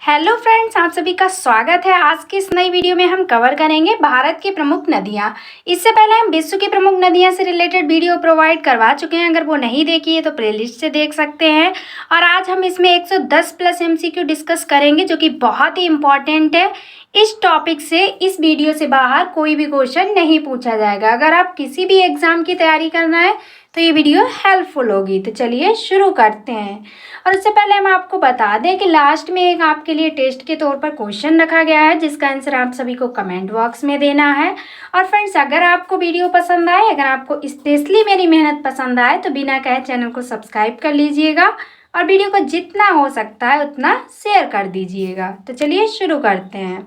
Hello friends, आप सभी का स्वागत है। आज की इस नई वीडियो में हम कवर करेंगे भारत की प्रमुख नदियां। इससे पहले हम विश्व की प्रमुख नदियां से रिलेटेड वीडियो प्रोवाइड करवा चुके हैं। अगर वो नहीं देखी है तो प्लेलिस्ट से देख सकते हैं। और आज हम इसमें 110 प्लस एमसीक्यू डिस्कस करेंगे, जो कि बहुत ही इंपॉर्टेंट है। इस टॉपिक से, इस वीडियो से बाहर कोई भी क्वेश्चन नहीं पूछा जाएगा। अगर आप किसी भी एग्जाम की तैयारी करना है तो ये वीडियो हेल्पफुल होगी। तो चलिए शुरू करते हैं। और उससे पहले हम आपको बता दें कि लास्ट में एक आपके लिए टेस्ट के तौर पर क्वेश्चन रखा गया है, जिसका आंसर आप सभी को कमेंट बॉक्स में देना है। और फ्रेंड्स, अगर आपको वीडियो पसंद आए, अगर आपको स्पेशली मेरी मेहनत पसंद आए, तो बिना कहे चैनल को सब्सक्राइब कर लीजिएगा और वीडियो को जितना हो सकता है उतना शेयर कर दीजिएगा। तो चलिए शुरू करते हैं।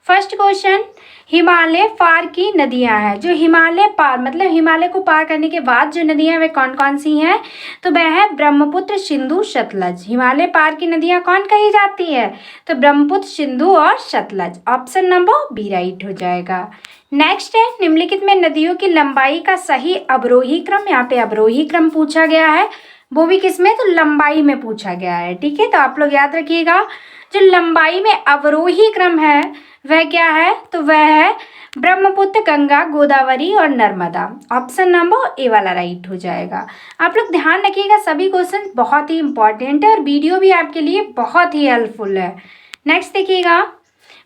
फर्स्ट क्वेश्चन, हिमालय पार की नदियां हैं। जो हिमालय पार मतलब हिमालय को पार करने के बाद जो नदियां वे कौन कौन सी हैं? तो वह है ब्रह्मपुत्र, सिंधु, सतलज। हिमालय पार की नदियां कौन कही जाती है? तो ब्रह्मपुत्र, सिंधु और Sutlej. Option number B right हो जाएगा। नेक्स्ट है, निम्नलिखित में नदियों की लंबाई का सही अवरोही क्रम। यहाँ पे अवरोही क्रम पूछा गया है, वो भी किसमें? तो लंबाई में पूछा गया है। ठीक है, तो आप लोग याद रखिएगा, जो लंबाई में अवरोही क्रम है वह क्या है? तो वह है ब्रह्मपुत्र, गंगा, गोदावरी और नर्मदा। ऑप्शन नंबर ए वाला राइट हो जाएगा। आप लोग ध्यान रखिएगा, सभी क्वेश्चन बहुत ही इंपॉर्टेंट है और वीडियो भी आपके लिए बहुत ही हेल्पफुल है। नेक्स्ट देखिएगा,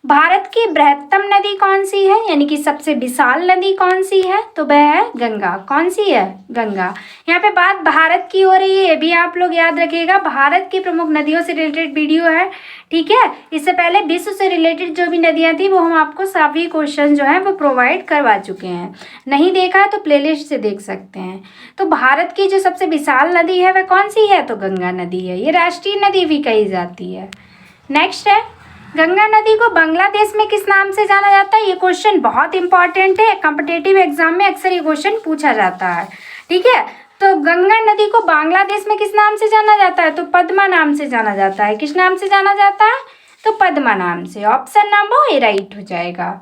भारत की बृहत्तम नदी कौन सी है, यानी कि सबसे विशाल नदी कौन सी है? तो वह है गंगा। कौन सी है? गंगा। यहाँ पे बात भारत की हो रही है, ये भी आप लोग याद रखिएगा। भारत की प्रमुख नदियों से रिलेटेड वीडियो है। ठीक है, इससे पहले विश्व से रिलेटेड जो भी नदियाँ थी वो हम आपको सभी क्वेश्चन जो है वो प्रोवाइड करवा चुके हैं। नहीं देखा है तो प्लेलिस्ट से देख सकते हैं। तो भारत की जो सबसे विशाल नदी है वह कौन सी है? तो गंगा नदी है। ये राष्ट्रीय नदी भी कही जाती है। नेक्स्ट है, गंगा नदी को बांग्लादेश में किस नाम से जाना जाता है? ये क्वेश्चन बहुत इंपॉर्टेंट है, कॉम्पिटिटिव एग्जाम में अक्सर ये क्वेश्चन पूछा जाता है। ठीक है, तो गंगा नदी को बांग्लादेश में किस नाम से जाना जाता है? तो पद्मा नाम से जाना जाता है। किस नाम से जाना जाता है? तो पद्मा नाम से। ऑप्शन नंबर ए राइट हो जाएगा।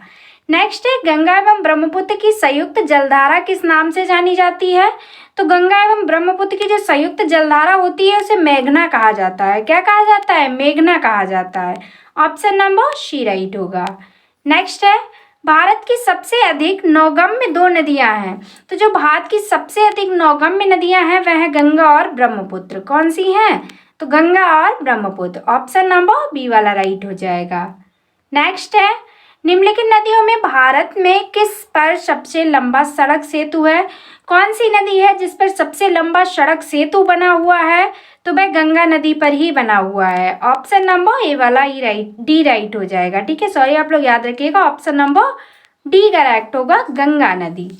नेक्स्ट है, गंगा एवं ब्रह्मपुत्र की संयुक्त जलधारा किस नाम से जानी जाती है? तो गंगा एवं ब्रह्मपुत्र की जो संयुक्त जलधारा होती है उसे मेघना कहा जाता है। क्या कहा जाता है? मेघना कहा जाता है। ऑप्शन नंबर सी राइट होगा। नेक्स्ट है, भारत की सबसे अधिक नौगम्य दो नदियां हैं। तो जो भारत की सबसे अधिक नौगम्य नदियां हैं वह है गंगा और ब्रह्मपुत्र। कौन सी हैं? तो गंगा और ब्रह्मपुत्र। ऑप्शन नंबर बी वाला राइट हो जाएगा। नेक्स्ट है, निम्नलिखित नदियों में भारत में किस पर सबसे लंबा सड़क सेतु है? कौन सी नदी है जिस पर सबसे लंबा सड़क सेतु बना हुआ है? तो वह गंगा नदी पर ही बना हुआ है। ऑप्शन नंबर ए वाला ही राइट, डी राइट हो जाएगा। ठीक है, सॉरी आप लोग याद रखिएगा, ऑप्शन नंबर डी करेक्ट होगा, गंगा नदी।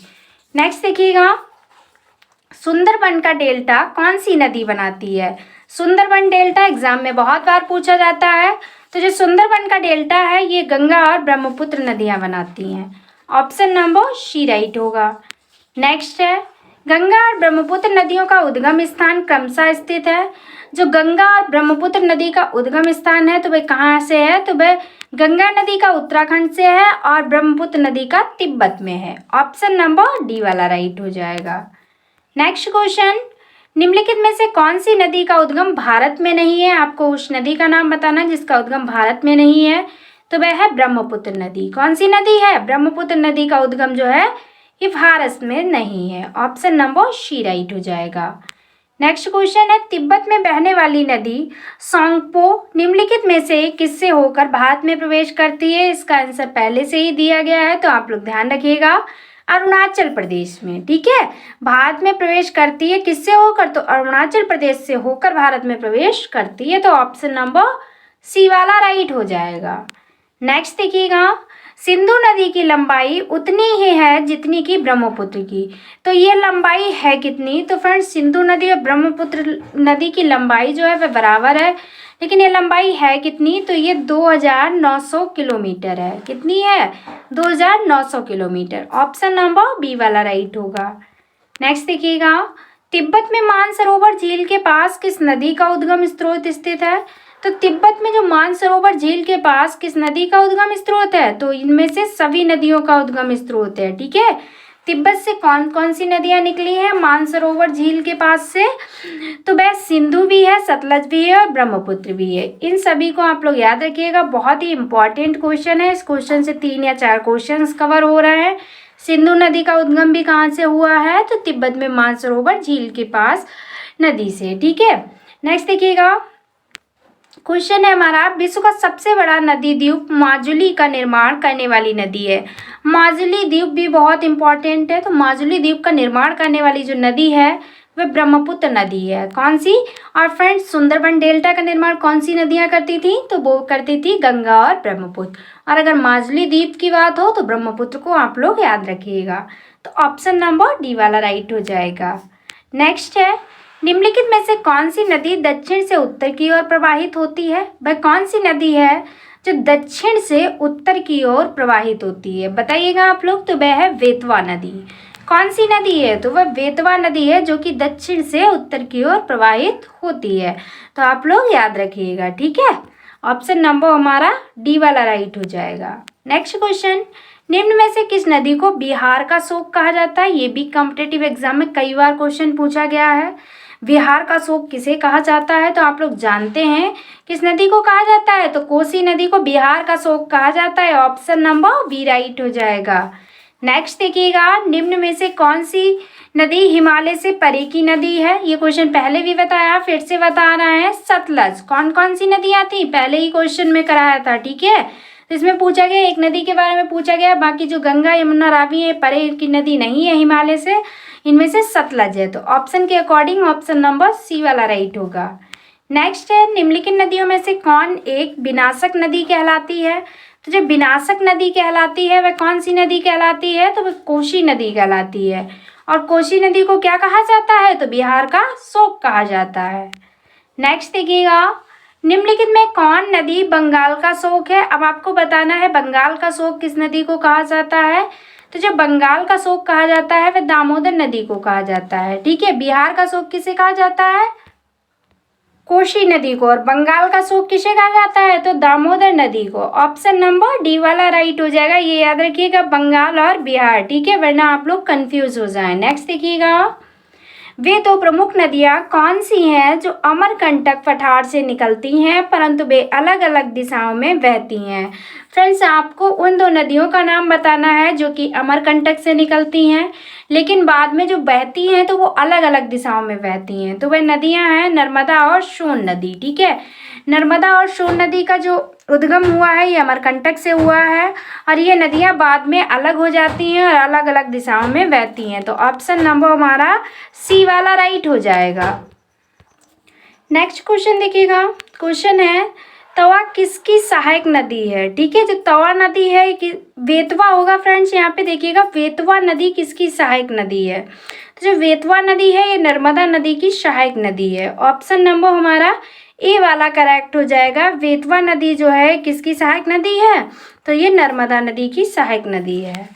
नेक्स्ट देखिएगा, सुंदरबन का डेल्टा कौन सी नदी बनाती है? सुंदरबन डेल्टा एग्जाम में बहुत बार पूछा जाता है। तो जो सुंदरबन का डेल्टा है ये गंगा और ब्रह्मपुत्र नदियां बनाती हैं। ऑप्शन नंबर सी राइट होगा। नेक्स्ट है, गंगा और ब्रह्मपुत्र नदियों का उद्गम स्थान क्रमशः स्थित है। जो गंगा और ब्रह्मपुत्र नदी का उद्गम स्थान है तो वह कहाँ से है? तो वह गंगा नदी का उत्तराखंड से है और ब्रह्मपुत्र नदी का तिब्बत में है। ऑप्शन नंबर डी वाला राइट हो जाएगा। नेक्स्ट क्वेश्चन, निम्नलिखित में से कौन सी नदी का उद्गम भारत में नहीं है? आपको उस नदी का नाम बताना जिसका उद्गम भारत में नहीं है। तो वह है ब्रह्मपुत्र नदी। कौन सी नदी है? ब्रह्मपुत्र नदी का उद्गम जो है ये भारत में नहीं है। ऑप्शन नंबर सी राइट हो जाएगा। नेक्स्ट क्वेश्चन है, तिब्बत में बहने वाली नदी सोंगपो निम्नलिखित में से किससे होकर भारत में प्रवेश करती है? इसका आंसर पहले से ही दिया गया है, तो आप लोग ध्यान रखिएगा, अरुणाचल प्रदेश में। ठीक है, भारत में प्रवेश करती है किससे होकर? तो अरुणाचल प्रदेश से होकर भारत में प्रवेश करती है। तो ऑप्शन नंबर सी वाला राइट हो जाएगा। नेक्स्ट देखिएगा, सिंधु नदी की लंबाई उतनी ही है जितनी की ब्रह्मपुत्र की। तो ये लंबाई है कितनी? तो फ्रेंड्स, सिंधु नदी और ब्रह्मपुत्र नदी की लंबाई जो है वह बराबर है, लेकिन ये लंबाई है कितनी? तो ये 2900 किलोमीटर है। कितनी है? 2900 किलोमीटर। ऑप्शन नंबर बी वाला राइट होगा। नेक्स्ट देखिएगा, तिब्बत में मानसरोवर झील के पास किस नदी का उद्गम स्रोत स्थित है? तो तिब्बत में जो मानसरोवर झील के पास किस नदी का उद्गम स्रोत है? तो इनमें से सभी नदियों का उद्गम स्रोत है। ठीक है, तिब्बत से कौन कौन सी नदियाँ निकली हैं मानसरोवर झील के पास से? तो वह सिंधु भी है, सतलज भी है और ब्रह्मपुत्र भी है। इन सभी को आप लोग याद रखिएगा, बहुत ही इंपॉर्टेंट क्वेश्चन है। इस क्वेश्चन से 3 या 4 क्वेश्चन कवर हो रहे हैं। सिंधु नदी का उद्गम भी कहाँ से हुआ है? तो तिब्बत में मानसरोवर झील के पास नदी से। ठीक है, नेक्स्ट देखिएगा, क्वेश्चन है हमारा, विश्व का सबसे बड़ा नदी द्वीप माजुली का निर्माण करने वाली नदी है। माजुली द्वीप भी बहुत इंपॉर्टेंट है। तो माजुली द्वीप का निर्माण करने वाली जो नदी है वह ब्रह्मपुत्र नदी है। कौन सी? और फ्रेंड्स, सुंदरबन डेल्टा का निर्माण कौन सी नदियां करती थी? तो वो करती थी गंगा और ब्रह्मपुत्र। और अगर माजुली द्वीप की बात हो तो ब्रह्मपुत्र को आप लोग याद रखिएगा। तो ऑप्शन नंबर डी वाला राइट हो जाएगा। नेक्स्ट है, निम्नलिखित में से कौन सी नदी दक्षिण से उत्तर की ओर प्रवाहित होती है? वह कौन सी नदी है जो दक्षिण से उत्तर की ओर प्रवाहित होती है? बताइएगा आप लोग। तो वह है बेतवा नदी। कौन सी नदी है? तो वह बेतवा नदी है जो कि दक्षिण से उत्तर की ओर प्रवाहित होती है। तो आप लोग याद रखिएगा। ठीक है, ऑप्शन नंबर हमारा डी वाला राइट हो जाएगा। नेक्स्ट क्वेश्चन, निम्न में से किस नदी को बिहार का शोक कहा जाता है? ये भी कॉम्पिटिटिव एग्जाम में कई बार क्वेश्चन पूछा गया है। बिहार का शोक किसे कहा जाता है? तो आप लोग जानते हैं किस नदी को कहा जाता है? तो कोसी नदी को बिहार का शोक कहा जाता है। ऑप्शन नंबर बी राइट हो जाएगा। नेक्स्ट देखिएगा, निम्न में से कौन सी नदी हिमालय से परे की नदी है? ये क्वेश्चन पहले भी बताया, फिर से बता रहे हैं। सतलज। कौन कौन सी नदियाँ थी? पहले ही क्वेश्चन में कराया था। ठीक है, तो इसमें पूछा गया, एक नदी के बारे में पूछा गया, बाकी जो गंगा यमुना रावी है परे की नदी नहीं है हिमालय से, इनमें से सतलज है। तो ऑप्शन के अकॉर्डिंग ऑप्शन नंबर सी वाला राइट होगा। नेक्स्ट है, निम्नलिखित नदियों में से कौन एक विनाशक नदी कहलाती है? तो जो विनाशक नदी कहलाती है वह कौन सी नदी कहलाती है? तो वह कोसी नदी कहलाती है। और कोसी नदी को क्या कहा जाता है? तो बिहार का शोक कहा जाता है। नेक्स्ट देखिएगा, निम्नलिखित में कौन नदी बंगाल का शोक है? अब आपको बताना है बंगाल का शोक किस नदी को कहा जाता है। तो जो बंगाल का शोक कहा जाता है वह दामोदर नदी को कहा जाता है। ठीक है, बिहार का शोक किसे कहा जाता है? कोसी नदी को। और बंगाल का शोक किसे कहा जाता है? तो दामोदर नदी को। ऑप्शन नंबर डी वाला राइट हो जाएगा। ये याद रखिएगा, बंगाल और बिहार। ठीक है, वरना आप लोग कंफ्यूज हो जाए। नेक्स्ट देखिएगा, वे दो प्रमुख नदियाँ कौन सी हैं जो अमरकंटक पठार से निकलती हैं परंतु वे अलग अलग दिशाओं में बहती हैं? फ्रेंड्स, आपको उन दो नदियों का नाम बताना है जो कि अमरकंटक से निकलती हैं लेकिन बाद में जो बहती हैं तो वो अलग अलग दिशाओं में बहती हैं। तो वह नदियाँ हैं नर्मदा और सोन नदी। ठीक है, नर्मदा और सोन नदी का जो उद्गम हुआ है ये अमरकंटक से हुआ है और ये नदियाँ बाद में अलग हो जाती हैं और अलग अलग दिशाओं में बहती हैं। तो ऑप्शन नंबर हमारा सी वाला राइट हो जाएगा। नेक्स्ट क्वेश्चन देखिएगा, क्वेश्चन है, तवा किसकी सहायक नदी है? ठीक है, जो तवा नदी है कि बेतवा होगा। फ्रेंड्स, यहाँ पे देखिएगा, बेतवा नदी किसकी सहायक नदी है? तो जो बेतवा नदी है ये नर्मदा नदी की सहायक नदी है। ऑप्शन नंबर हमारा ए वाला करेक्ट हो जाएगा। बेतवा नदी जो है किसकी सहायक नदी है? तो ये नर्मदा नदी की सहायक नदी है।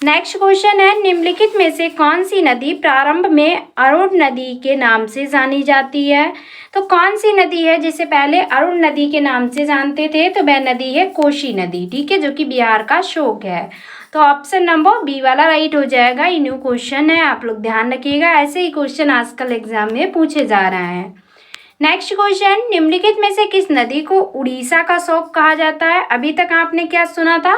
नेक्स्ट क्वेश्चन है, निम्नलिखित में से कौन सी नदी प्रारंभ में अरुण नदी के नाम से जानी जाती है? तो कौन सी नदी है जिसे पहले अरुण नदी के नाम से जानते थे? तो वह नदी है कोसी नदी। ठीक है, जो कि बिहार का शोक है। तो ऑप्शन नंबर बी वाला राइट हो जाएगा। ये न्यू क्वेश्चन है, आप लोग ध्यान रखिएगा। ऐसे ही क्वेश्चन आजकल एग्जाम में पूछे जा रहे हैं। नेक्स्ट क्वेश्चन, निम्नलिखित में से किस नदी को उड़ीसा का शोक कहा जाता है? अभी तक आपने क्या सुना था?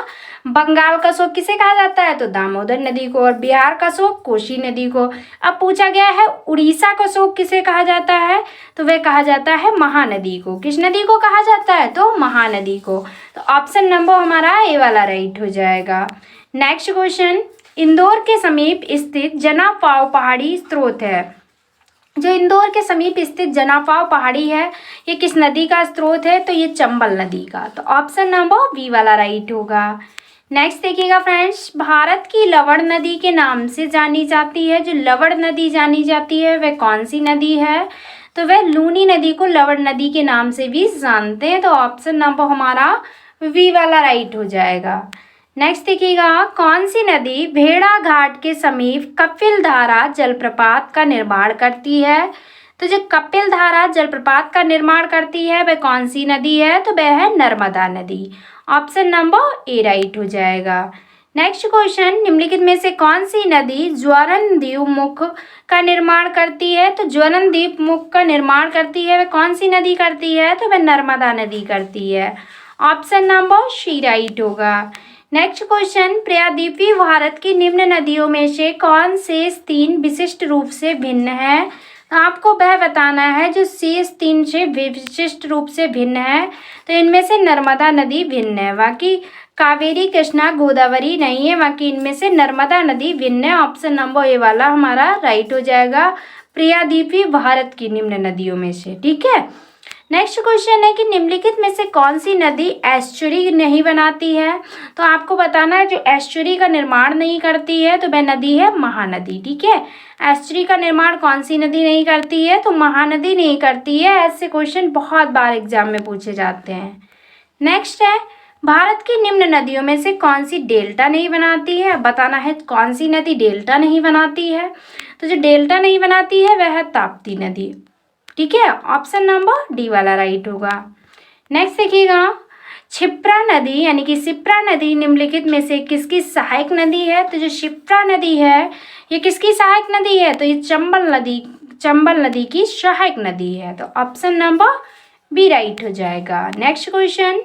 बंगाल का शोक किसे कहा जाता है? तो दामोदर नदी को। और बिहार का शोक कोसी नदी को। अब पूछा गया है उड़ीसा का शोक किसे कहा जाता है? तो वह कहा जाता है महानदी को। किस नदी को कहा जाता है? तो महानदी को। तो ऑप्शन नंबर हमारा ए वाला राइट हो जाएगा। नेक्स्ट क्वेश्चन, इंदौर के समीप स्थित जनापाव पहाड़ी स्रोत है। जो इंदौर के समीप स्थित जनापाव पहाड़ी है ये किस नदी का स्रोत है? तो ये चंबल नदी का। तो ऑप्शन नंबर बी वाला राइट होगा। नेक्स्ट देखिएगा फ्रेंड्स, भारत की लवण नदी के नाम से जानी जाती है। जो लवण नदी जानी जाती है वह कौन सी नदी है? तो वह लूनी नदी को लवण नदी के नाम से भी जानते हैं। तो ऑप्शन नंबर हमारा वी वाला राइट हो जाएगा। नेक्स्ट देखिएगा, कौन सी नदी भेड़ा घाट के समीप कपिलधारा जलप्रपात का निर्माण करती है? तो जो कपिलधारा जलप्रपात का निर्माण करती है वह कौन सी नदी है? तो वह है नर्मदा नदी। ऑप्शन नंबर ए राइट हो जाएगा। नेक्स्ट क्वेश्चन, निम्नलिखित में से कौन सी नदी ज्वरनदीप मुख का निर्माण करती है? तो ज्वरनदीप मुख का निर्माण करती है वह कौन सी नदी करती है? तो वह नर्मदा नदी करती है। ऑप्शन नंबर सी राइट होगा। नेक्स्ट क्वेश्चन, प्रायद्वीपीय भारत की निम्न नदियों में से कौन शेष तीन विशिष्ट रूप से भिन्न है? तो आपको वह बताना है जो शेष तीन से विशिष्ट रूप से भिन्न है। तो इनमें से नर्मदा नदी भिन्न है, बाकी कावेरी कृष्णा गोदावरी नहीं है, बाकी इनमें से नर्मदा नदी भिन्न है। ऑप्शन नंबर ए वाला हमारा राइट हो जाएगा, प्रायद्वीपीय भारत की निम्न नदियों में से। ठीक है। नेक्स्ट क्वेश्चन है कि निम्नलिखित में से कौन सी नदी एस्चुरी नहीं बनाती है? तो आपको बताना है जो एस्चुरी का निर्माण नहीं करती है तो वह नदी है महानदी। ठीक है। एस्चुरी का निर्माण कौन सी नदी नहीं करती है? तो महानदी नहीं करती है। ऐसे क्वेश्चन बहुत बार एग्जाम में पूछे जाते हैं। नेक्स्ट है, भारत की निम्न नदियों में से कौन सी डेल्टा नहीं बनाती है? बताना है कौन सी नदी डेल्टा नहीं बनाती है। तो जो डेल्टा नहीं बनाती है वह है ताप्ती नदी। ठीक है। ऑप्शन नंबर डी वाला राइट होगा। नेक्स्ट देखिएगा, क्षिप्रा नदी यानी कि शिप्रा नदी निम्नलिखित में से किसकी सहायक नदी है? तो जो क्षिप्रा नदी है ये किसकी सहायक नदी है? तो ये चंबल नदी की सहायक नदी है। तो ऑप्शन नंबर बी राइट हो जाएगा। नेक्स्ट क्वेश्चन,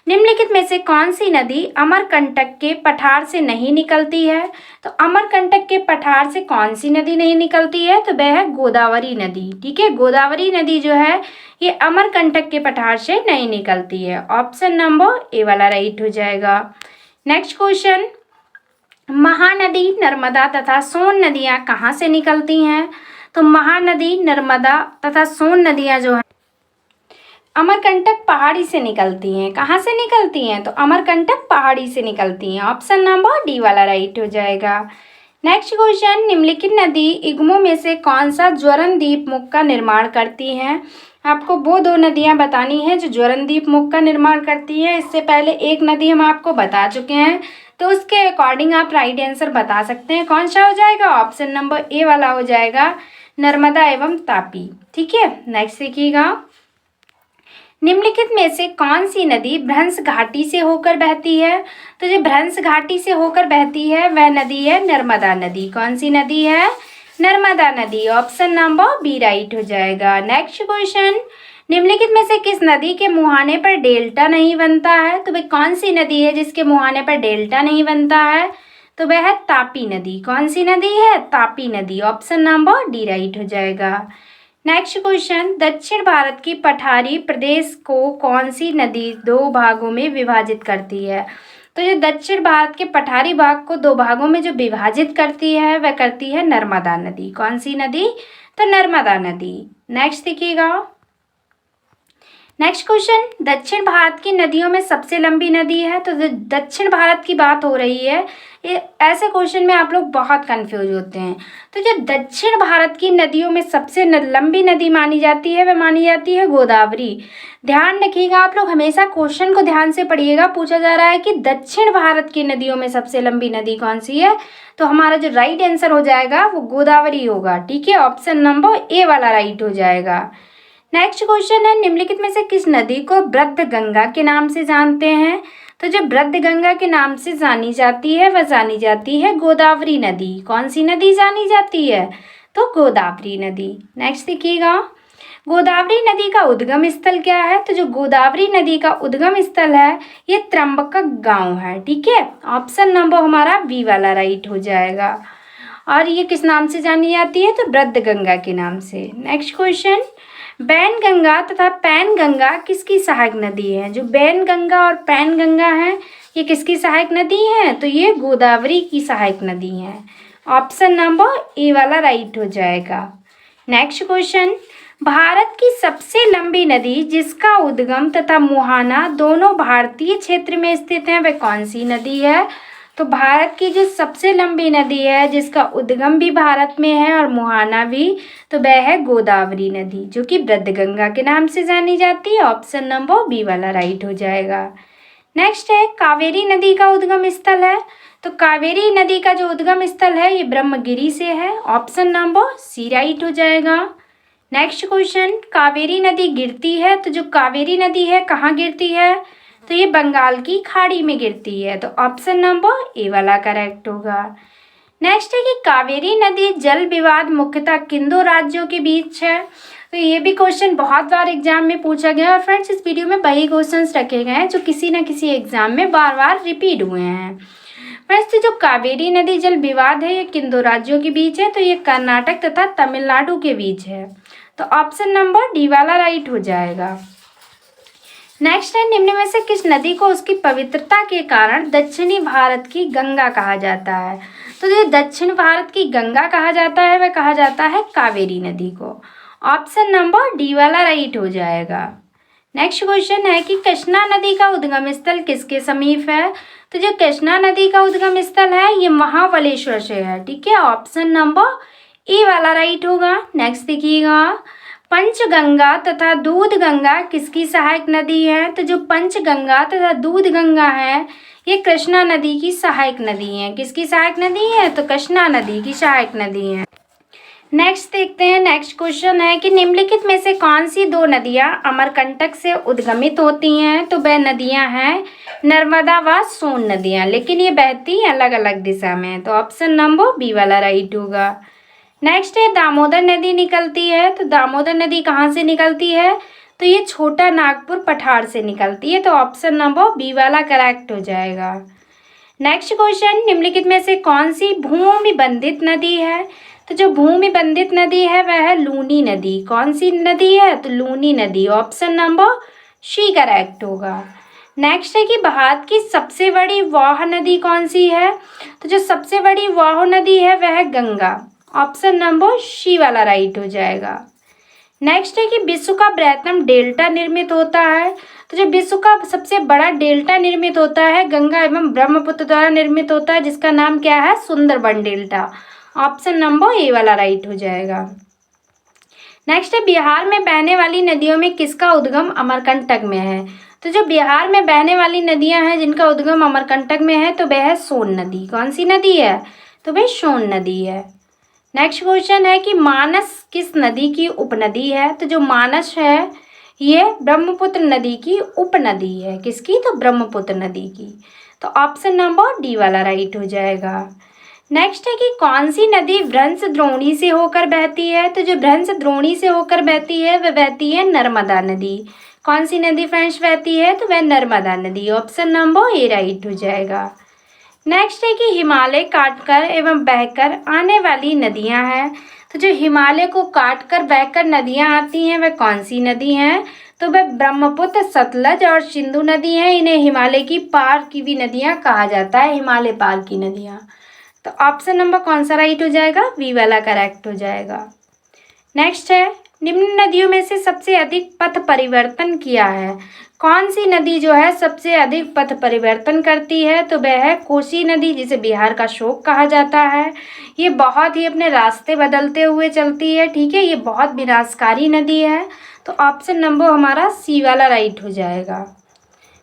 निम्नलिखित में से कौन सी नदी अमरकंटक के पठार से नहीं निकलती है? तो अमरकंटक के पठार से कौन सी नदी नहीं निकलती है? तो वह है गोदावरी नदी। ठीक है। गोदावरी नदी जो है ये अमरकंटक के पठार से नहीं निकलती है। ऑप्शन नंबर ए वाला राइट हो जाएगा। नेक्स्ट क्वेश्चन, महानदी नर्मदा तथा सोन नदियां कहाँ से निकलती हैं? तो महानदी नर्मदा तथा सोन नदियां जो है अमरकंटक पहाड़ी से निकलती हैं। कहाँ से निकलती हैं? तो अमरकंटक पहाड़ी से निकलती हैं। ऑप्शन नंबर डी वाला राइट हो जाएगा। नेक्स्ट क्वेश्चन, निम्नलिखित नदी इग्मो में से कौन सा ज्वरनदीप मुख का निर्माण करती हैं? आपको वो दो नदियां बतानी है जो ज्वरनदीप मुख का निर्माण करती है। इससे पहले एक नदी हम आपको बता चुके हैं, तो उसके अकॉर्डिंग आप राइट आंसर बता सकते हैं। कौन सा हो जाएगा? ऑप्शन नंबर ए वाला हो जाएगा, नर्मदा एवं तापी। ठीक है। नेक्स्ट देखिएगा, निम्नलिखित में से कौन सी नदी भ्रंश घाटी से होकर बहती है? तो जो भ्रंश घाटी से होकर बहती है वह नदी है नर्मदा नदी। कौन सी नदी है? नर्मदा नदी। ऑप्शन नंबर बी राइट हो जाएगा। नेक्स्ट क्वेश्चन, निम्नलिखित में से किस नदी के मुहाने पर डेल्टा नहीं बनता है? तो वह कौन सी नदी है जिसके मुहाने पर डेल्टा नहीं बनता है? तो वह है तापी नदी। कौन सी नदी है? तापी नदी। ऑप्शन नंबर डी राइट हो जाएगा। नेक्स्ट क्वेश्चन, दक्षिण भारत की पठारी प्रदेश को कौन सी नदी दो भागों में विभाजित करती है? तो जो दक्षिण भारत के पठारी भाग को दो भागों में जो विभाजित करती है वह करती है नर्मदा नदी। कौन सी नदी? तो नर्मदा नदी। नेक्स्ट देखिएगा, नेक्स्ट क्वेश्चन, दक्षिण भारत की नदियों में सबसे लंबी नदी है। तो दक्षिण भारत की बात हो रही है, ये ऐसे क्वेश्चन में आप लोग बहुत कंफ्यूज होते हैं। तो जो दक्षिण भारत की नदियों में सबसे लंबी नदी मानी जाती है वह मानी जाती है गोदावरी। ध्यान रखिएगा, आप लोग हमेशा क्वेश्चन को ध्यान से पढ़िएगा। पूछा जा रहा है कि दक्षिण भारत की नदियों में सबसे लंबी नदी कौन सी है, तो हमारा जो राइट आंसर हो जाएगा वो गोदावरी होगा। ठीक है। ऑप्शन नंबर ए वाला राइट हो जाएगा। नेक्स्ट क्वेश्चन है, निम्नलिखित में से किस नदी को वृद्ध गंगा के नाम से जानते हैं? तो जो वृद्ध गंगा के नाम से जानी जाती है वह जानी जाती है गोदावरी नदी। कौन सी नदी जानी जाती है? तो गोदावरी नदी। नेक्स्ट देखिएगा, गोदावरी नदी का उद्गम स्थल क्या है? तो जो गोदावरी नदी का उद्गम स्थल है ये त्र्यंबकक गांव है। ठीक है। ऑप्शन नंबर हमारा बी वाला राइट हो जाएगा। और ये किस नाम से जानी जाती है? तो वृद्ध गंगा के नाम से। नेक्स्ट क्वेश्चन, बैनगंगा तथा पैनगंगा किसकी सहायक नदी है? जो बैनगंगा और पैनगंगा है ये किसकी सहायक नदी है? तो ये गोदावरी की सहायक नदी है। ऑप्शन नंबर ए वाला राइट हो जाएगा। नेक्स्ट क्वेश्चन, भारत की सबसे लंबी नदी जिसका उद्गम तथा मुहाना दोनों भारतीय क्षेत्र में स्थित है वह कौन सी नदी है? तो भारत की जो सबसे लंबी नदी है जिसका उद्गम भी भारत में है और मुहाना भी, तो वह है गोदावरी नदी जो कि वृद्ध गंगा के नाम से जानी जाती है। ऑप्शन नंबर बी वाला राइट हो जाएगा। नेक्स्ट है, कावेरी नदी का उद्गम स्थल है। तो कावेरी नदी का जो उद्गम स्थल है ये ब्रह्मगिरी से है। ऑप्शन नंबर सी राइट हो जाएगा। नेक्स्ट क्वेश्चन, कावेरी नदी गिरती है, तो जो कावेरी नदी है कहाँ गिरती है? तो ये बंगाल की खाड़ी में गिरती है। तो ऑप्शन नंबर ए वाला करेक्ट होगा। नेक्स्ट है कि कावेरी नदी जल विवाद मुख्यतः किन दो राज्यों के बीच है। तो ये भी क्वेश्चन बहुत बार एग्जाम में पूछा गया है और फ्रेंड्स इस वीडियो में वही क्वेश्चंस रखे गए हैं जो किसी न किसी एग्जाम में बार बार रिपीट हुए हैं। फ्रेंड्स जो कावेरी नदी जल विवाद है ये किन दो राज्यों के बीच है। तो ये कर्नाटक तथा तमिलनाडु के बीच है। तो ऑप्शन नंबर डी वाला राइट हो जाएगा। नेक्स्ट है निम्न में से किस नदी को उसकी पवित्रता के कारण दक्षिणी भारत की गंगा कहा जाता है। तो जो दक्षिण भारत की गंगा कहा जाता है वह कहा जाता है कावेरी नदी को। ऑप्शन नंबर डी वाला राइट हो जाएगा। नेक्स्ट क्वेश्चन है कि कृष्णा नदी का उद्गम स्थल किसके समीप है। तो जो कृष्णा नदी का उद्गम स्थल है ये महाबलेश्वर से है। ठीक है, ऑप्शन नंबर ए वाला राइट होगा। नेक्स्ट देखिएगा, पंचगंगा तथा दूध गंगा किसकी सहायक नदी है। तो जो पंचगंगा तथा दूध गंगा है ये कृष्णा नदी की सहायक नदी है। किसकी सहायक नदी है। तो कृष्णा नदी की सहायक नदी है। नेक्स्ट देखते हैं, नेक्स्ट क्वेश्चन है कि निम्नलिखित में से कौन सी दो नदियां अमरकंटक से उद्गमित होती हैं। तो वह नदियां हैं नर्मदा व सोन नदियां, लेकिन ये बहती अलग अलग दिशा में। तो ऑप्शन नंबर बी वाला राइट होगा। नेक्स्ट है दामोदर नदी निकलती है। तो दामोदर नदी कहाँ से निकलती है। तो ये छोटा नागपुर पठार से निकलती है। तो ऑप्शन नंबर बी वाला करेक्ट हो जाएगा। नेक्स्ट क्वेश्चन, निम्नलिखित में से कौन सी भूमि बंधित नदी है। तो जो भूमि बंधित नदी है वह है लूनी नदी। कौन सी नदी है। तो लूनी नदी। ऑप्शन नंबर सी करेक्ट होगा। नेक्स्ट है कि भारत की सबसे बड़ी वाह नदी कौन सी है। तो जो सबसे बड़ी वाह नदी है वह है गंगा। ऑप्शन नंबर सी वाला राइट हो जाएगा। नेक्स्ट है कि विश्व का बृहत्तम डेल्टा निर्मित होता है। तो जो विश्व का सबसे बड़ा डेल्टा निर्मित होता है गंगा एवं ब्रह्मपुत्र द्वारा निर्मित होता है, जिसका नाम क्या है, Sundarban delta. Option number A वाला राइट हो जाएगा। नेक्स्ट है बिहार में बहने वाली नदियों में किसका उद्गम अमरकंटक में है। तो जो बिहार में बहने वाली नदियां हैं जिनका उद्गम अमरकंटक में है तो वह है सोन नदी। कौन सी नदी है। तो वह सोन नदी है। नेक्स्ट क्वेश्चन है कि मानस किस नदी की उपनदी है। तो जो मानस है ये ब्रह्मपुत्र नदी की उपनदी है। किसकी। तो ब्रह्मपुत्र नदी की। तो ऑप्शन नंबर डी वाला राइट हो जाएगा। नेक्स्ट है कि कौन सी नदी भ्रंश द्रोणी से होकर बहती है। तो जो भ्रंश द्रोणी से होकर बहती है वह बहती है नर्मदा नदी। कौन सी नदी फ्रेंड्स बहती है। तो वह नर्मदा नदी। ऑप्शन नंबर ए राइट हो जाएगा। नेक्स्ट है कि हिमालय काटकर एवं बहकर आने वाली नदियां हैं। तो जो हिमालय को काटकर बहकर नदियां आती हैं वह कौन सी नदी हैं। तो वह ब्रह्मपुत्र, सतलज और सिंधु नदी हैं। इन्हें हिमालय की पार की भी नदियां कहा जाता है, हिमालय पार की नदियां। तो ऑप्शन नंबर कौन सा राइट हो जाएगा। वी वाला करेक्ट हो जाएगा। नेक्स्ट है निम्न नदियों में से सबसे अधिक पथ परिवर्तन किया है। कौन सी नदी जो है सबसे अधिक पथ परिवर्तन करती है। तो वह है कोसी नदी, जिसे बिहार का शोक कहा जाता है। ये बहुत ही अपने रास्ते बदलते हुए चलती है। ठीक है, ये बहुत विनाशकारी नदी है। तो ऑप्शन नंबर हमारा सी वाला राइट हो जाएगा।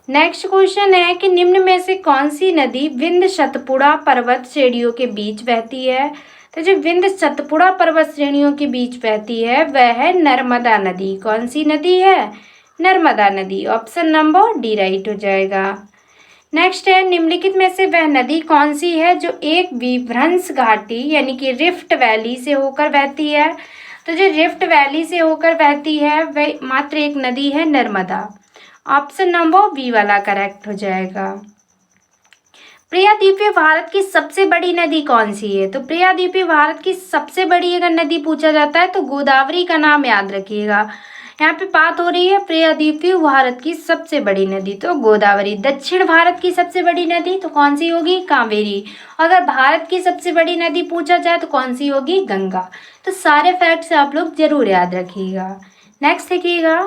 नेक्स्ट क्वेश्चन है कि निम्न में से कौन सी नदी विंध्य सतपुड़ा पर्वत श्रेणियों के बीच बहती है। तो जो विंध्य सतपुड़ा पर्वत श्रेणियों के बीच बहती है वह है नर्मदा नदी। कौन सी नदी है। नर्मदा नदी। ऑप्शन नंबर डी राइट हो जाएगा। नेक्स्ट है निम्नलिखित में से वह नदी कौन सी है जो एक विभ्रंश घाटी यानी कि रिफ्ट वैली से होकर बहती है। तो जो रिफ्ट वैली से होकर बहती है वह मात्र एक नदी है, नर्मदा। ऑप्शन नंबर बी वाला करेक्ट हो जाएगा। प्रियाद्वीपीय भारत की सबसे बड़ी नदी कौन सी है। तो प्रियाद्वीपीय भारत की सबसे बड़ी अगर नदी पूछा जाता है तो गोदावरी का नाम याद रखिएगा। यहाँ पे बात हो रही है प्रियाद्वीपीय भारत की सबसे बड़ी नदी, तो गोदावरी। दक्षिण भारत की सबसे बड़ी नदी तो कौन सी होगी, कावेरी। अगर भारत की सबसे बड़ी नदी पूछा जाए तो कौन सी होगी, गंगा। तो सारे फैक्ट्स आप लोग जरूर याद रखिएगा। नेक्स्ट देखिएगा,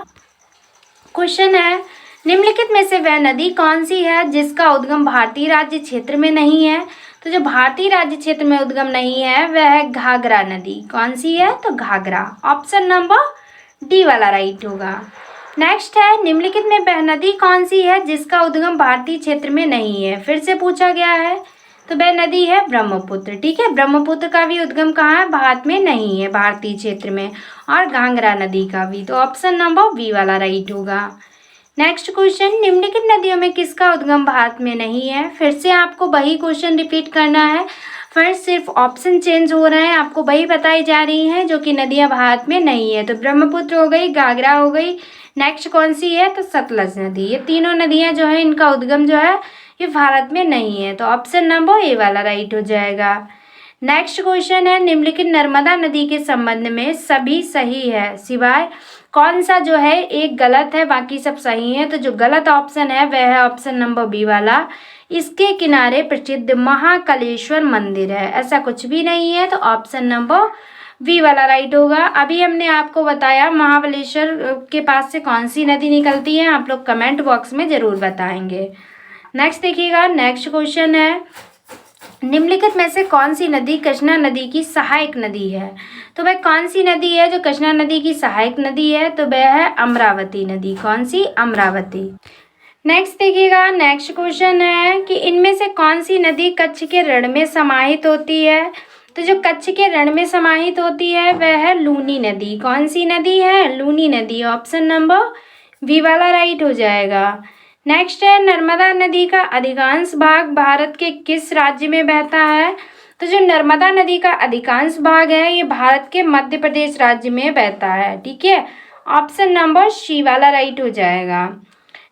क्वेश्चन है निम्नलिखित में से वह नदी कौन सी है जिसका उद्गम भारतीय राज्य क्षेत्र में नहीं है। तो जो भारतीय राज्य क्षेत्र में उद्गम नहीं है वह है घाघरा नदी। कौन सी है, तो घाघरा। ऑप्शन नंबर डी वाला राइट होगा। नेक्स्ट है निम्नलिखित में वह नदी कौन सी है जिसका उद्गम भारतीय क्षेत्र में नहीं है। फिर से पूछा गया है, तो वह नदी है ब्रह्मपुत्र। ठीक है, ब्रह्मपुत्र का भी उद्गम कहाँ है, भारत में नहीं है, भारतीय क्षेत्र में। और घाघरा नदी का भी। तो ऑप्शन नंबर बी वाला राइट होगा। नेक्स्ट क्वेश्चन, निम्नलिखित नदियों में किसका उद्गम भारत में नहीं है? फिर से आपको वही क्वेश्चन रिपीट करना है। फर्स्ट सिर्फ ऑप्शन चेंज हो रहे हैं, आपको वही बताई जा रही हैं जो कि नदियां भारत में नहीं है। तो ब्रह्मपुत्र हो गई, घाघरा हो गई, नेक्स्ट कौन सी है? तो सतलज नदी। ये तीनों नदियां जो है इनका उद्गम जो है ये भारत में नहीं है। तो ऑप्शन नंबर ए वाला राइट हो जाएगा। नेक्स्ट क्वेश्चन है, निम्नलिखित नर्मदा नदी के संबंध में सभी सही है सिवाय कौन सा जो है एक गलत है, बाकी सब सही है। तो जो गलत ऑप्शन है वह है ऑप्शन नंबर बी वाला, इसके किनारे प्रसिद्ध महाकालेश्वर मंदिर है। ऐसा कुछ भी नहीं है, तो ऑप्शन नंबर बी वाला राइट होगा। अभी हमने आपको बताया महाबलेश्वर के पास से कौन सी नदी निकलती है, आप लोग कमेंट बॉक्स में ज़रूर बताएंगे। नेक्स्ट देखिएगा, नेक्स्ट क्वेश्चन है, निम्नलिखित में से कौन सी नदी कृष्णा नदी की सहायक नदी है? तो वह कौन सी नदी है जो कृष्णा नदी की सहायक नदी है? तो वह है अमरावती नदी। कौन सी? अमरावती। नेक्स्ट देखिएगा, नेक्स्ट क्वेश्चन है कि इनमें से कौन सी नदी कच्छ के रण में समाहित होती है? तो जो कच्छ के रण में समाहित होती है वह है लूनी नदी। कौन सी नदी है? लूनी नदी। ऑप्शन नंबर बी वाला राइट हो जाएगा। नेक्स्ट है, नर्मदा नदी का अधिकांश भाग भारत के किस राज्य में बहता है? तो जो नर्मदा नदी का अधिकांश भाग है ये भारत के मध्य प्रदेश राज्य में बहता है। ठीक है, ऑप्शन नंबर सी वाला राइट हो जाएगा।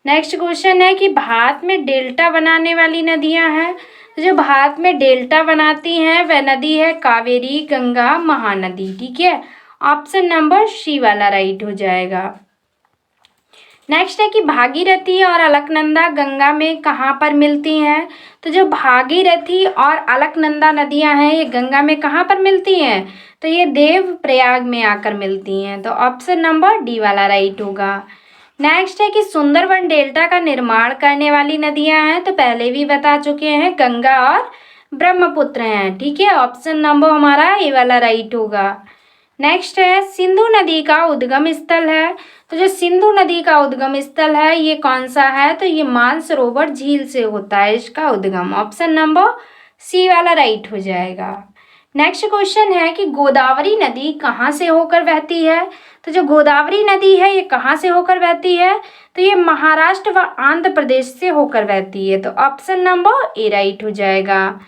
नेक्स्ट क्वेश्चन है कि भारत में डेल्टा बनाने वाली नदियां हैं। तो जो भारत में डेल्टा बनाती हैं वह नदी है कावेरी, गंगा, महानदी। ठीक है, ऑप्शन नंबर सी वाला राइट हो जाएगा। नेक्स्ट है कि भागीरथी और अलकनंदा गंगा में कहाँ पर मिलती हैं? तो जो भागीरथी और अलकनंदा नदियां हैं ये गंगा में कहाँ पर मिलती हैं? तो ये देवप्रयाग में आकर मिलती हैं। तो ऑप्शन नंबर डी वाला राइट होगा। नेक्स्ट है कि सुंदरबन डेल्टा का निर्माण करने वाली नदियां हैं। तो पहले भी बता चुके हैं, गंगा और ब्रह्मपुत्र हैं। ठीक है, ऑप्शन नंबर हमारा ए वाला राइट होगा। नेक्स्ट है, सिंधु नदी का उद्गम स्थल है। तो जो सिंधु नदी का उद्गम स्थल है ये कौन सा है? तो ये मानसरोवर झील से होता है इसका उद्गम। ऑप्शन नंबर सी वाला राइट हो जाएगा। नेक्स्ट क्वेश्चन है कि गोदावरी नदी कहाँ से होकर बहती है? तो जो गोदावरी नदी है ये कहाँ से होकर बहती है? तो ये महाराष्ट्र व आंध्र प्रदेश से होकर बहती है। तो ऑप्शन नंबर ए राइट हो जाएगा।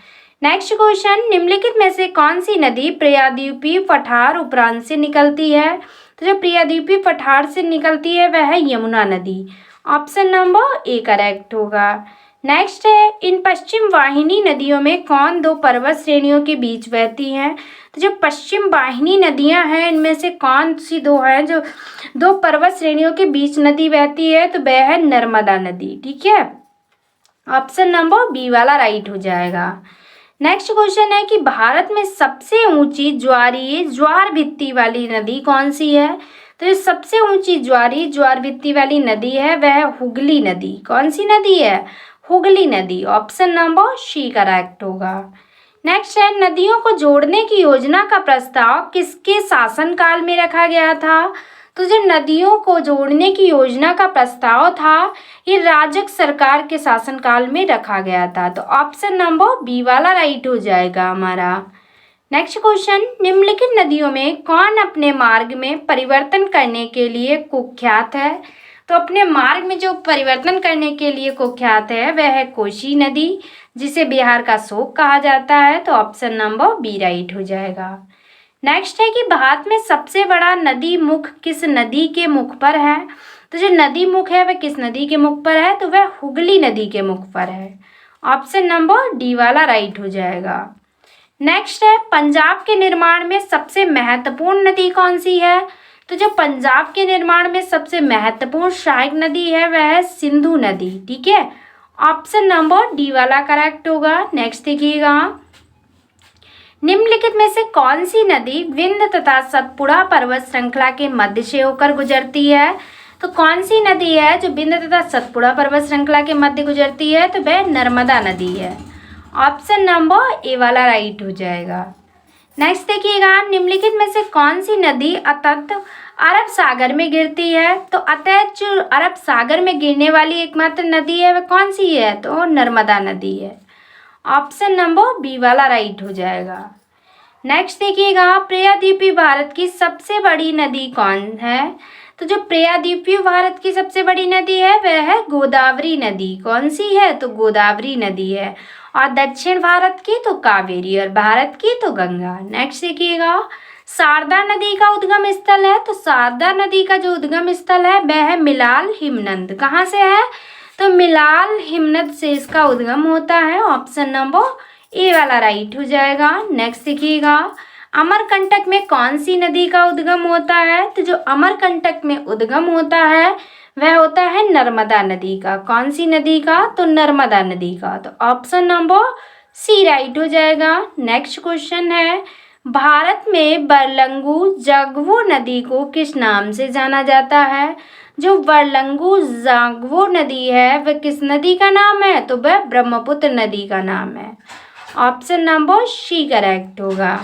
नेक्स्ट क्वेश्चन, निम्नलिखित में से कौन सी नदी प्रियाद्वीपीय पठार उपरांत से निकलती है? तो जो प्रियाद्वीपीय पठार से निकलती है वह है यमुना नदी। ऑप्शन नंबर ए करेक्ट होगा। नेक्स्ट है, इन पश्चिम वाहिनी नदियों में कौन दो पर्वत श्रेणियों के बीच बहती हैं? तो जो पश्चिम वाहिनी नदियां हैं इनमें से कौन सी दो हैं जो दो पर्वत श्रेणियों के बीच नदी बहती है? तो वह है नर्मदा नदी। ठीक है, ऑप्शन नंबर बी वाला राइट हो जाएगा। नेक्स्ट क्वेश्चन है कि भारत में सबसे ऊंची ज्वार भित्ति वाली नदी कौन सी है? तो ये सबसे ऊंची ज्वार भित्ति वाली नदी है वह है हुगली नदी। कौन सी नदी है? हुगली नदी। ऑप्शन नंबर सी करेक्ट होगा। नेक्स्ट है, नदियों को जोड़ने की योजना का प्रस्ताव किसके शासनकाल में रखा गया था? तो जो नदियों को जोड़ने की योजना का प्रस्ताव था ये राजग सरकार के शासनकाल में रखा गया था। तो ऑप्शन नंबर बी वाला राइट हो जाएगा हमारा। नेक्स्ट क्वेश्चन, निम्नलिखित नदियों में कौन अपने मार्ग में परिवर्तन करने के लिए कुख्यात है? तो अपने मार्ग में जो परिवर्तन करने के लिए कुख्यात है वह है कोसी नदी, जिसे बिहार का शोक कहा जाता है। तो ऑप्शन नंबर बी राइट हो जाएगा। नेक्स्ट है कि भारत में सबसे बड़ा नदी मुख किस नदी के मुख पर है? तो जो नदी मुख है वह किस नदी के मुख पर है? तो वह हुगली नदी के मुख पर है। ऑप्शन नंबर डी वाला राइट हो जाएगा। नेक्स्ट है, पंजाब के निर्माण में सबसे महत्वपूर्ण नदी कौन सी है? तो जो पंजाब के निर्माण में सबसे महत्वपूर्ण सहायक नदी है वह है सिंधु नदी। ठीक है, ऑप्शन नंबर डी वाला करेक्ट होगा। नेक्स्ट देखिएगा, निम्नलिखित में से कौन सी नदी विंध्य तथा सतपुड़ा पर्वत श्रृंखला के मध्य से होकर गुजरती है? तो कौन सी नदी है जो विंध्य तथा सतपुड़ा पर्वत श्रृंखला के मध्य गुजरती है? तो वह नर्मदा नदी है। ऑप्शन नंबर ए वाला राइट हो जाएगा। नेक्स्ट देखिएगा, निम्नलिखित में से कौन सी नदी अतत अरब सागर में गिरती है? तो अतः जो अरब सागर में गिरने वाली एकमात्र नदी है वह कौन सी है? तो नर्मदा नदी है। ऑप्शन नंबर बी वाला राइट हो जाएगा। नेक्स्ट देखिएगा, प्रियाद्वीपीय भारत की सबसे बड़ी नदी कौन है? तो जो प्रायद्वीपीय भारत की सबसे बड़ी नदी है वह है गोदावरी नदी। कौन सी है? तो गोदावरी नदी है। और दक्षिण भारत की तो कावेरी और भारत की तो गंगा। नेक्स्ट देखिएगा, शारदा नदी का उद्गम स्थल है। तो शारदा नदी का जो उद्गम स्थल है वह है मिलाल हिमनद। कहाँ से है? तो मिलाल हिमनद से इसका उद्गम होता है। ऑप्शन नंबर ए वाला राइट हो जाएगा। नेक्स्ट देखिएगा, अमरकंटक में कौन सी नदी का उद्गम होता है? तो जो अमरकंटक में उद्गम होता है वह होता है नर्मदा नदी का। कौन सी नदी का? तो नर्मदा नदी का। तो ऑप्शन नंबर सी राइट हो जाएगा। नेक्स्ट क्वेश्चन है, भारत में बरलंगू जागवो नदी को किस नाम से जाना जाता है? जो बरलंगू जागवो नदी है वह किस नदी का नाम है? तो वह ब्रह्मपुत्र नदी का नाम है। ऑप्शन नंबर सी करेक्ट होगा।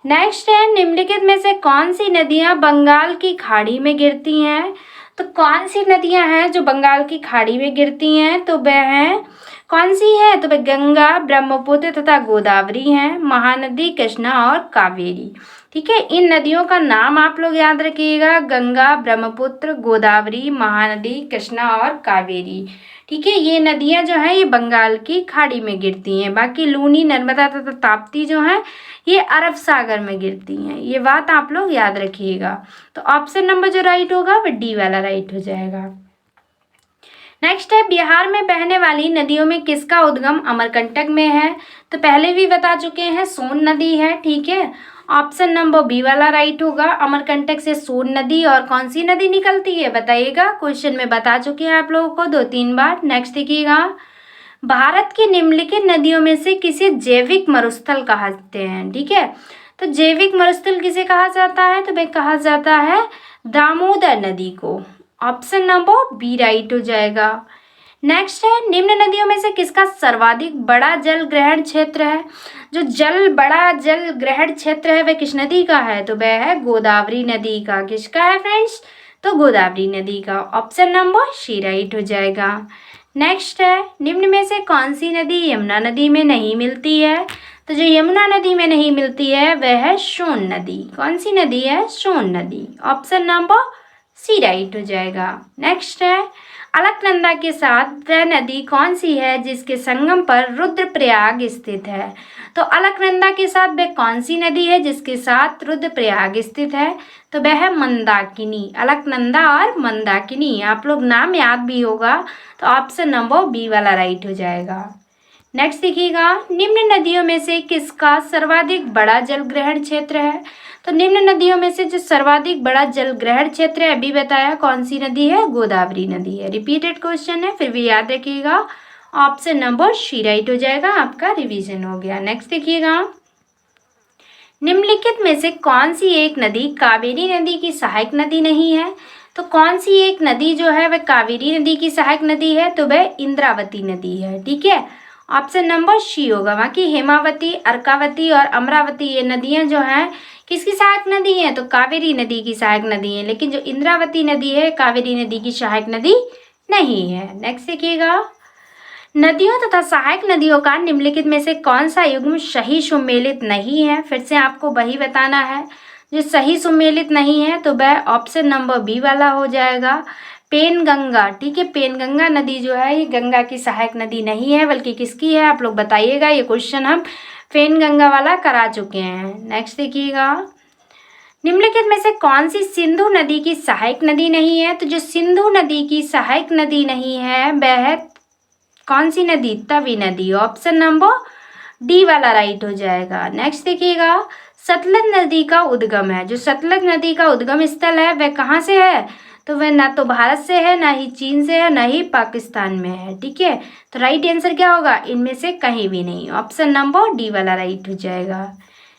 नेक्स्ट है, निम्नलिखित में से कौन सी नदियां बंगाल की खाड़ी में गिरती हैं? तो कौन सी नदियां हैं जो बंगाल की खाड़ी में गिरती हैं? तो वह हैं, कौन सी है? तो वह गंगा, ब्रह्मपुत्र तथा गोदावरी हैं, महानदी, कृष्णा और कावेरी। ठीक है, इन नदियों का नाम आप लोग याद रखिएगा, गंगा, ब्रह्मपुत्र, गोदावरी, महानदी, कृष्णा और कावेरी। ठीक है, ये नदियां जो हैं ये बंगाल की खाड़ी में गिरती हैं। बाकी लूनी, नर्मदा तथा ताप्ती जो हैं ये अरब सागर में गिरती हैं। ये बात आप लोग याद रखिएगा। तो ऑप्शन नंबर जो राइट होगा वह डी वाला राइट हो जाएगा। नेक्स्ट है, बिहार में बहने वाली नदियों में किसका उद्गम अमरकंटक में है? तो पहले भी बता चुके हैं, सोन नदी है। ठीक है, ऑप्शन नंबर बी वाला राइट होगा। अमरकंटक से सोन नदी और कौन सी नदी निकलती है बताइएगा। क्वेश्चन में बता चुके हैं आप लोगों को 2-3 बार। नेक्स्ट देखिएगा, भारत की निम्नलिखित नदियों में से किसे जैविक मरुस्थल कहते हैं? ठीक है, तो जैविक मरुस्थल किसे कहा जाता है? तो वह कहा जाता है दामोदर नदी को। ऑप्शन नंबर बी राइट हो जाएगा। नेक्स्ट है, निम्न नदियों में से किसका सर्वाधिक बड़ा जल ग्रहण क्षेत्र है? जो बड़ा जल ग्रहण क्षेत्र है वह किस नदी का है? तो वह है गोदावरी नदी का। किसका है फ्रेंड्स? तो गोदावरी नदी का। ऑप्शन नंबर सी राइट हो जाएगा। नेक्स्ट है, निम्न में से कौन सी नदी यमुना नदी में नहीं मिलती है? तो जो यमुना नदी में नहीं मिलती है वह है सोन नदी। कौन सी नदी है? सोन नदी। ऑप्शन नंबर सी राइट हो जाएगा। नेक्स्ट है, अलकनंदा के साथ वह नदी कौन सी है जिसके संगम पर रुद्रप्रयाग स्थित है? तो अलकनंदा के साथ वह कौन सी नदी है जिसके साथ रुद्रप्रयाग स्थित है? तो वह है मंदाकिनी। अलकनंदा और मंदाकिनी, आप लोग नाम याद भी होगा। तो ऑप्शन नंबर बी वाला राइट हो जाएगा। नेक्स्ट देखिएगा, निम्न नदियों में से किसका सर्वाधिक बड़ा जल ग्रहण क्षेत्र है? तो निम्न नदियों में से जो सर्वाधिक बड़ा जल ग्रहण क्षेत्र है अभी बताया, कौन सी नदी है? गोदावरी नदी है। रिपीटेड क्वेश्चन है, फिर भी याद रखिएगा। ऑप्शन नंबर सी राइट हो जाएगा, आपका रिवीजन हो गया। नेक्स्ट देखिएगा, निम्नलिखित में से कौन सी एक नदी कावेरी नदी की सहायक नदी नहीं है? तो कौन सी एक नदी जो है वह कावेरी नदी की सहायक नदी है? तो वह इंद्रावती नदी है। ठीक है, ऑप्शन नंबर सी होगा। बाकी हेमावती, अर्कावती और अमरावती ये नदियां जो हैं किसकी सहायक नदी हैं? तो कावेरी नदी की सहायक नदी है। लेकिन जो इंद्रावती नदी है कावेरी नदी की सहायक नदी नहीं है। नेक्स्ट देखिएगा, नदियों तथा सहायक नदियों का निम्नलिखित में से कौन सा युग्म सही सुमेलित नहीं है? फिर से आपको वही बताना है, जो सही सुमेलित नहीं है तो वह ऑप्शन नंबर बी वाला हो जाएगा, पेनगंगा। ठीक है, पेनगंगा नदी जो है ये गंगा की सहायक नदी नहीं है, बल्कि किसकी है आप लोग बताइएगा। ये क्वेश्चन हम पेनगंगा वाला करा चुके हैं। नेक्स्ट देखिएगा, निम्नलिखित में से कौन सी सिंधु नदी की सहायक नदी नहीं है? तो जो सिंधु नदी की सहायक नदी नहीं है वह है कौन सी नदी? तवी नदी। ऑप्शन नंबर डी वाला राइट हो जाएगा। नेक्स्ट देखिएगा, सतलज नदी का उद्गम है। जो सतलज नदी का उद्गम स्थल है वह कहाँ से है? तो वह ना तो भारत से है, ना ही चीन से है, ना ही पाकिस्तान में है। ठीक है, तो राइट आंसर क्या होगा? इनमें से कहीं भी नहीं। ऑप्शन नंबर डी वाला राइट हो जाएगा।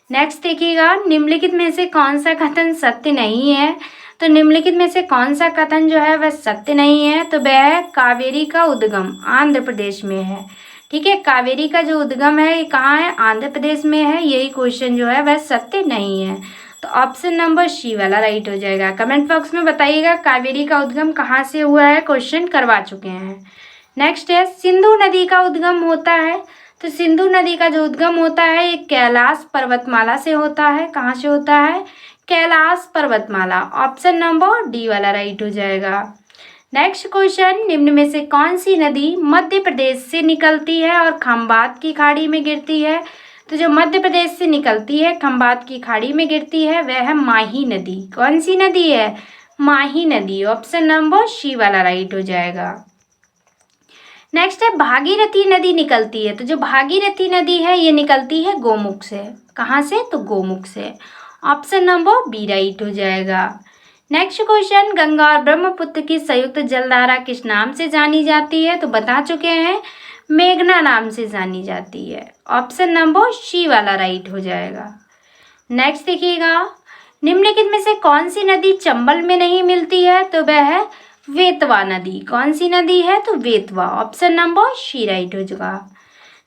नेक्स्ट देखिएगा, निम्नलिखित में से कौन सा कथन सत्य नहीं है? तो निम्नलिखित में से कौन सा कथन जो है वह सत्य नहीं है? तो वह है कावेरी का उद्गम आंध्र प्रदेश में है। ठीक है, कावेरी का जो उद्गम है ये कहाँ है? आंध्र प्रदेश में है। यही क्वेश्चन जो है वह सत्य नहीं है। तो ऑप्शन नंबर सी वाला राइट हो जाएगा। कमेंट बॉक्स में बताइएगा कावेरी का उद्गम कहाँ से हुआ है, क्वेश्चन करवा चुके हैं। नेक्स्ट है, सिंधु नदी का उद्गम होता है। तो सिंधु नदी का जो उद्गम होता है ये कैलाश पर्वतमाला से होता है। कहाँ से होता है? कैलाश पर्वतमाला। ऑप्शन नंबर डी वाला राइट हो जाएगा। नेक्स्ट क्वेश्चन, निम्न में से कौन सी नदी मध्य प्रदेश से निकलती है और खंबात की खाड़ी में गिरती है? तो जो मध्य प्रदेश से निकलती है, खंबात की खाड़ी में गिरती है, वह है माही नदी। कौन सी नदी है? माही नदी। ऑप्शन नंबर सी वाला राइट हो जाएगा। नेक्स्ट है, भागीरथी नदी निकलती है। तो जो भागीरथी नदी है ये निकलती है गोमुख से। कहाँ से? तो गोमुख से। ऑप्शन नंबर बी राइट हो जाएगा। नेक्स्ट क्वेश्चन, गंगा और ब्रह्मपुत्र की संयुक्त जलधारा किस नाम से जानी जाती है? तो बता चुके हैं, मेघना नाम से जानी जाती है। ऑप्शन नंबर सी वाला राइट हो जाएगा। नेक्स्ट देखिएगा, निम्नलिखित में से कौन सी नदी चंबल में नहीं मिलती है? तो वह है वेतवा नदी। कौन सी नदी है? तो Betwa. Option number C right हो जाएगा।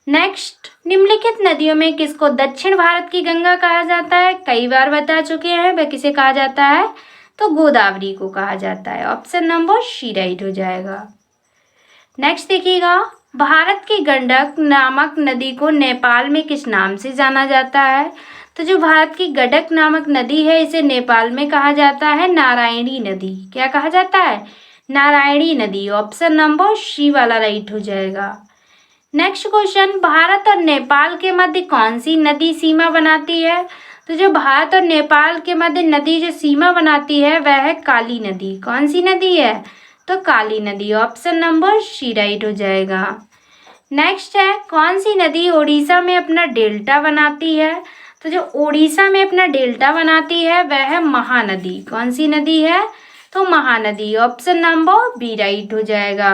नेक्स्ट, निम्नलिखित नदियों में किसको दक्षिण भारत की गंगा कहा जाता है? कई बार बता चुके हैं, वह किसे कहा जाता है? तो गोदावरी को कहा जाता है। ऑप्शन नंबर सी राइट हो जाएगा। नेक्स्ट देखिएगा, भारत की गंडक नामक नदी को नेपाल में किस नाम से जाना जाता है? तो जो भारत की गंडक नामक नदी है, इसे नेपाल में कहा जाता है नारायणी नदी। क्या कहा जाता है? नारायणी नदी। ऑप्शन नंबर सी वाला राइट हो जाएगा। नेक्स्ट क्वेश्चन, भारत और नेपाल के मध्य कौन सी नदी सीमा बनाती है? तो जो भारत और नेपाल के मध्य नदी जो सीमा बनाती है वह है काली नदी। कौन सी नदी है? तो काली नदी। ऑप्शन नंबर सी राइट हो जाएगा। नेक्स्ट है, कौन सी नदी ओडिशा में अपना डेल्टा बनाती है? तो जो ओडिशा में अपना डेल्टा बनाती है वह है महानदी। कौन सी नदी है? तो Mahanadi. Option number B right हो जाएगा।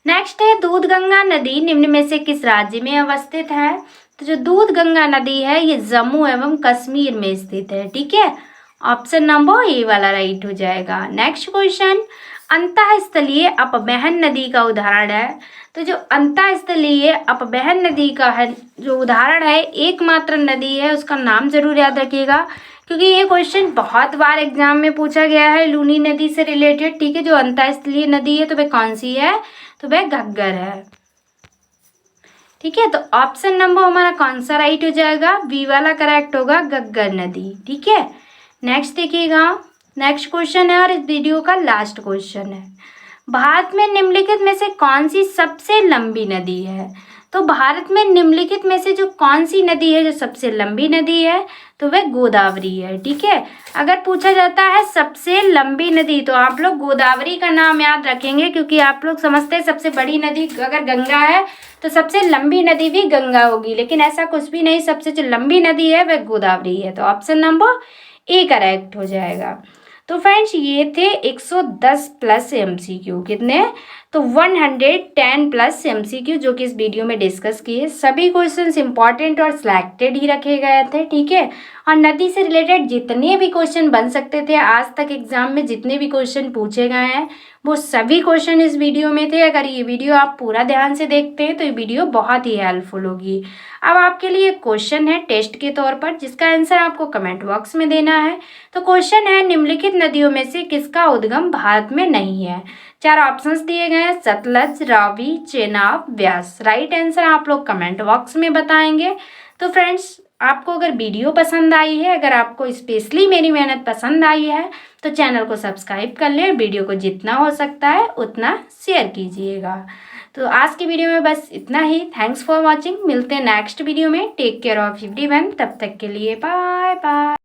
नेक्स्ट है, दूधगंगा नदी निम्न में से किस राज्य में अवस्थित है? तो जो दूधगंगा नदी है ये जम्मू एवं कश्मीर में स्थित है। ठीक है, ऑप्शन नंबर ए वाला राइट हो जाएगा। नेक्स्ट क्वेश्चन, अंतःस्थलीय अपवहन नदी का उदाहरण है। तो जो अंतःस्थलीय अपवहन नदी का है जो उदाहरण है, एकमात्र नदी है, उसका नाम जरूर याद रखिएगा क्योंकि ये क्वेश्चन बहुत बार एग्जाम में पूछा गया है लूनी नदी से रिलेटेड। ठीक है, जो अंतःस्थलीय नदी है तो वह कौन सी है? तो वह घग्गर है। ठीक है, तो ऑप्शन नंबर हमारा कौन सा राइट हो जाएगा? बी वाला करेक्ट होगा, घग्गर नदी। ठीक है, नेक्स्ट देखिएगा, नेक्स्ट क्वेश्चन है और इस वीडियो का लास्ट क्वेश्चन है। भारत में निम्नलिखित में से कौन सी सबसे लंबी नदी है? तो भारत में निम्नलिखित में से जो कौन सी नदी है जो सबसे लंबी नदी है? तो वह गोदावरी है। ठीक है, अगर पूछा जाता है सबसे लंबी नदी तो आप लोग गोदावरी का नाम याद रखेंगे क्योंकि आप लोग समझते हैं सबसे बड़ी नदी अगर गंगा है तो सबसे लंबी नदी भी गंगा होगी, लेकिन ऐसा कुछ भी नहीं, सबसे जो लंबी नदी है वह गोदावरी है। तो ऑप्शन नंबर ए करेक्ट हो जाएगा। तो फ्रेंड्स ये थे 110 प्लस MCQ। कितने? तो 110 प्लस MCQ जो कि इस वीडियो में डिस्कस किए। सभी क्वेश्चंस इंपॉर्टेंट और सिलेक्टेड ही रखे गए थे। ठीक है, और नदी से रिलेटेड जितने भी क्वेश्चन बन सकते थे आज तक एग्जाम में जितने भी क्वेश्चन पूछे गए हैं वो सभी क्वेश्चन इस वीडियो में थे। अगर ये वीडियो आप पूरा ध्यान से देखते हैं तो ये वीडियो बहुत ही हेल्पफुल होगी। अब आपके लिए क्वेश्चन है टेस्ट के तौर पर जिसका आंसर आपको कमेंट बॉक्स में देना है। तो क्वेश्चन है, निम्नलिखित नदियों में से किसका उद्गम भारत में नहीं है? 4 ऑप्शंस दिए गए हैं, सतलज, रावी, चेनाब, व्यास। राइट आंसर आप लोग कमेंट बॉक्स में बताएंगे। तो फ्रेंड्स आपको अगर वीडियो पसंद आई है, अगर आपको स्पेशली मेरी मेहनत पसंद आई है तो चैनल को सब्सक्राइब कर लें, वीडियो को जितना हो सकता है उतना शेयर कीजिएगा। तो आज की वीडियो में बस इतना ही। Thanks for watching. मिलते हैं नेक्स्ट वीडियो में। Take care of everyone. तब तक के लिए बाय बाय।